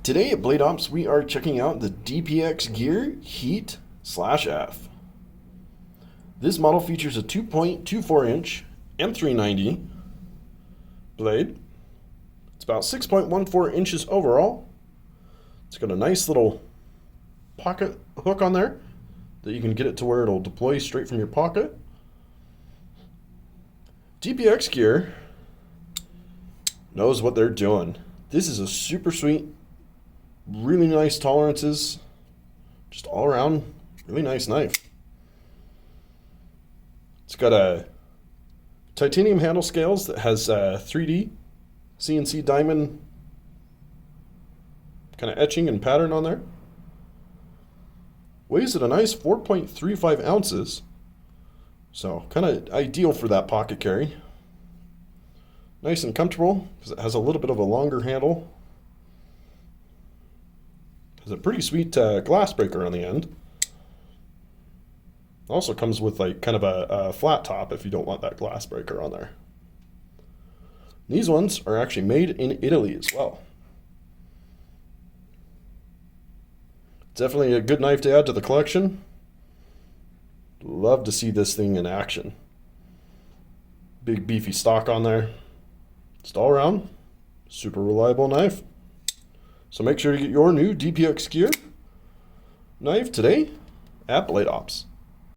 Today at Blade Ops, we are checking out the DPX Gear Heat/F. This model features a 2.24-inch M390 blade. It's about 6.14 inches overall. It's got a nice little pocket hook on there that you can get it to where it'll deploy straight from your pocket. DPX Gear knows what they're doing. This is a super sweet, really nice tolerances, just all around really nice knife. It's got a titanium handle scales that has 3D CNC diamond kind of etching and pattern on there. Weighs at a nice 4.35 ounces, so kind of ideal for that pocket carry. Nice and comfortable because it has a little bit of a longer handle. Has a pretty sweet glass breaker on the end. Also comes with like kind of a flat top if you don't want that glass breaker on there. These ones are actually made in Italy as well. Definitely a good knife to add to the collection. Love to see this thing in action. Big beefy stock on there. Just all around, super reliable knife. So make sure to get your new DPX Gear knife today at Blade Ops.